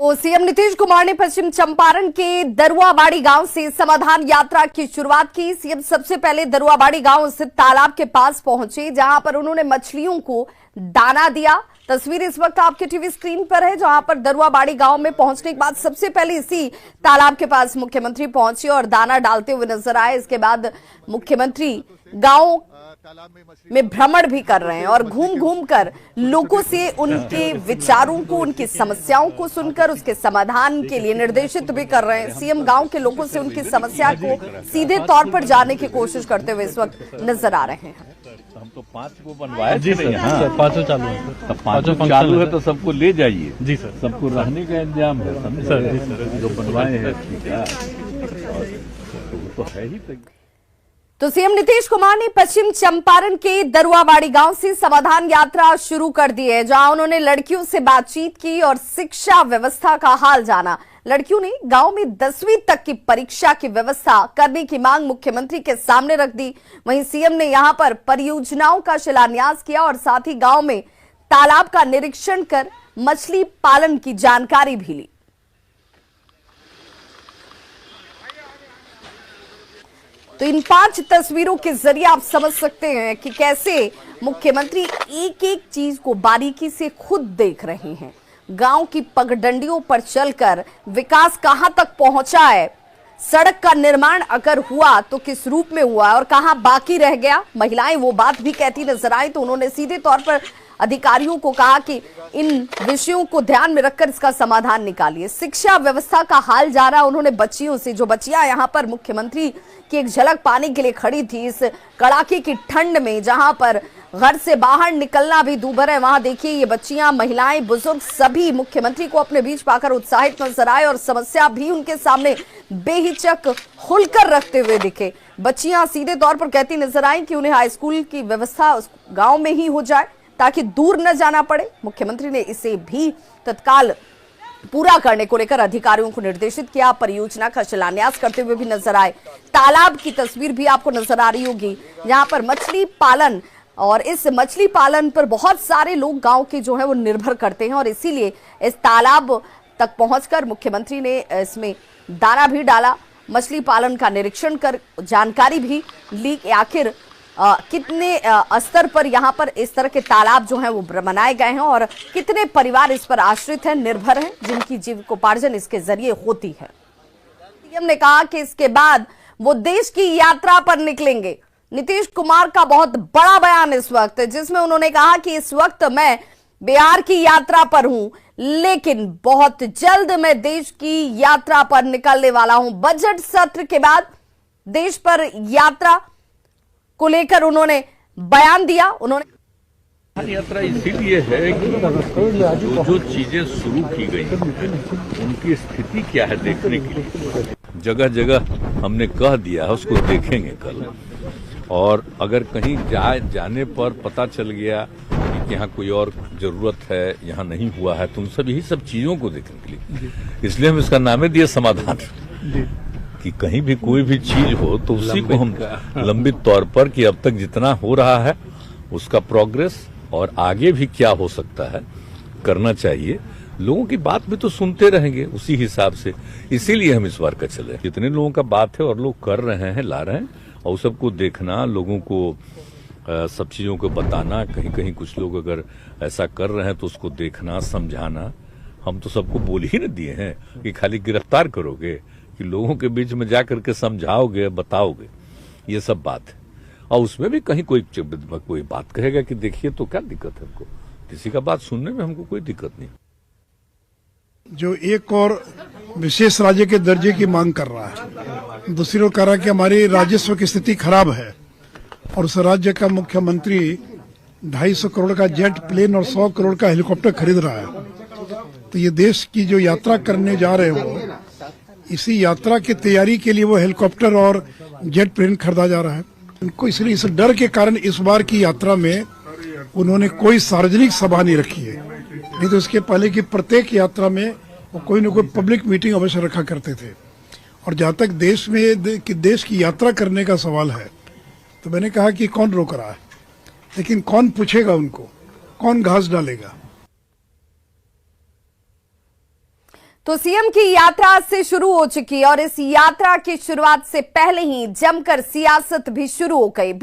तो सीएम नीतीश कुमार ने पश्चिम चंपारण के दरुआबाड़ी गांव से समाधान यात्रा की शुरुआत की। सीएम सबसे पहले दरुआबाड़ी गांव स्थित तालाब के पास पहुंचे, जहां पर उन्होंने मछलियों को दाना दिया। तस्वीर इस वक्त आपके टीवी स्क्रीन पर है, जहां पर दरुआबाड़ी गांव में पहुंचने के बाद सबसे पहले इसी तालाब के पास मुख्यमंत्री पहुंचे और दाना डालते हुए नजर आए। इसके बाद मुख्यमंत्री गांव में भ्रमण भी कर रहे हैं और घूम घूम कर लोगों से उनके विचारों को, उनकी समस्याओं को सुनकर उसके समाधान के लिए निर्देशित भी कर रहे हैं। सीएम गांव के लोगों से उनकी समस्या को सीधे तौर पर जानने की कोशिश करते हुए इस वक्त नजर आ रहे हैं। हम तो 5 को बनवाए जी सर। हाँ, 5 चालू है। तब 5 चालू है तो सबको ले जाइए जी सर। सबको रहने का इंतजाम है सर जी सर। जो बनवाए हैं ठीक है, तो वो तो है ही। तो सीएम नीतीश कुमार ने पश्चिम चंपारण के दरुआबाड़ी गांव से समाधान यात्रा शुरू कर दी है, जहां उन्होंने लड़कियों से बातचीत की और शिक्षा व्यवस्था का हाल जाना। लड़कियों ने गांव में 10वीं तक की परीक्षा की व्यवस्था करने की मांग मुख्यमंत्री के सामने रख दी। वहीं सीएम ने यहां पर परियोजनाओं का शिलान्यास किया और साथ ही गांव में तालाब का निरीक्षण कर मछली पालन की जानकारी भी ली। तो इन 5 तस्वीरों के जरिए आप समझ सकते हैं कि कैसे मुख्यमंत्री एक एक चीज को बारीकी से खुद देख रहे हैं। गांव की पगडंडियों पर चलकर विकास कहां तक पहुंचा है, सड़क का निर्माण अगर हुआ तो किस रूप में हुआ और कहां बाकी रह गया, महिलाएं वो बात भी कहती नजर आई। तो उन्होंने सीधे तौर पर अधिकारियों को कहा कि इन विषयों को ध्यान में रखकर इसका समाधान निकालिए। शिक्षा व्यवस्था का हाल जाना उन्होंने बच्चियों से, जो बच्चियां यहां पर मुख्यमंत्री की एक झलक पाने के लिए खड़ी थी इस कड़ाके की ठंड में, जहां पर घर से बाहर निकलना भी दूभर है, वहां देखिए ये बच्चियां, महिलाएं, बुजुर्ग सभी मुख्यमंत्री को अपने बीच पाकर उत्साहित नजर आए और समस्या भी उनके सामने बेहिचक खुलकर रखते हुए दिखे। बच्चियां सीधे तौर पर कहती नजर आई कि उन्हें हाई स्कूल की व्यवस्था उस गांव में ही हो जाए ताकि दूर न जाना पड़े। मुख्यमंत्री ने इसे भी तत्काल पूरा करने को लेकर अधिकारियों को निर्देशित किया। परियोजना का शिलान्यास करते हुए भी नजर आए। तालाब की तस्वीर भी आपको नजर आ रही होगी, जहां पर मछली पालन, और इस मछली पालन पर बहुत सारे लोग गांव के जो है वो निर्भर करते हैं और इसीलिए इस तालाब तक पहुंचकर मुख्यमंत्री ने इसमें दाना भी डाला, मछली पालन का निरीक्षण कर जानकारी भी ली कि आखिर कितने स्तर पर यहाँ पर इस तरह के तालाब जो हैं वो बनाए गए हैं और कितने परिवार इस पर आश्रित हैं, निर्भर हैं, जिनकी जीविकोपार्जन इसके जरिए होती है। सीएम ने कहा कि इसके बाद वो देश की यात्रा पर निकलेंगे। नीतीश कुमार का बहुत बड़ा बयान इस वक्त, जिसमें उन्होंने कहा कि इस वक्त मैं बिहार की यात्रा पर हूं, लेकिन बहुत जल्द मैं देश की यात्रा पर निकलने वाला हूं। बजट सत्र के बाद देश पर यात्रा को लेकर उन्होंने बयान दिया। उन्होंने यात्रा इसीलिए है कि जो चीजें शुरू की गई उनकी स्थिति क्या है देखने के लिए जगह जगह हमने कह दिया है, उसको देखेंगे कल। और अगर कहीं जाने पर पता चल गया कि यहाँ कोई और जरूरत है, यहाँ नहीं हुआ है, तो उन सब यही सब चीजों को देखने के लिए, इसलिए हम इसका नाम दिया समाधान, कि कहीं भी कोई भी चीज हो तो उसी को हम लंबित तौर पर कि अब तक जितना हो रहा है उसका प्रोग्रेस और आगे भी क्या हो सकता है करना चाहिए। लोगों की बात भी तो सुनते रहेंगे उसी हिसाब से, इसीलिए हम इस बार का चले। जितने लोगों का बात है और लोग कर रहे हैं, ला रहे हैं, और सबको देखना, लोगों को सब चीजों को बताना। कहीं कहीं कुछ लोग अगर ऐसा कर रहे हैं तो उसको देखना, समझाना। हम तो सबको बोल ही न दिए हैं कि खाली गिरफ्तार करोगे, कि लोगों के बीच में जाकर के समझाओगे, बताओगे, ये सब बात है। और उसमें भी कहीं कोई बात कहेगा कि देखिए, तो क्या दिक्कत है हमको, किसी का बात सुनने में हमको कोई दिक्कत नहीं। जो एक और विशेष राज्य के दर्जे की मांग कर रहा है, दूसरी ओर कह रहा है कि हमारी राजस्व की स्थिति खराब है और उस राज्य का मुख्यमंत्री 250 करोड़ का जेट प्लेन और 100 करोड़ का हेलीकॉप्टर खरीद रहा है। तो ये देश की जो यात्रा करने जा रहे हो, इसी यात्रा की तैयारी के लिए वो हेलीकॉप्टर और जेट प्लेन खरीदा जा रहा है। उनको इसलिए इस डर के कारण इस बार की यात्रा में उन्होंने कोई सार्वजनिक सभा नहीं रखी है, नहीं तो इसके पहले की प्रत्येक यात्रा में वो कोई न कोई पब्लिक मीटिंग अवश्य रखा करते थे। और जहां तक देश की यात्रा करने का सवाल है, तो मैंने कहा कि कौन रोक रहा है, लेकिन कौन पूछेगा उनको, कौन घास डालेगा। तो सीएम की यात्रा आज से शुरू हो चुकी है और इस यात्रा की शुरुआत से पहले ही जमकर सियासत भी शुरू हो गई।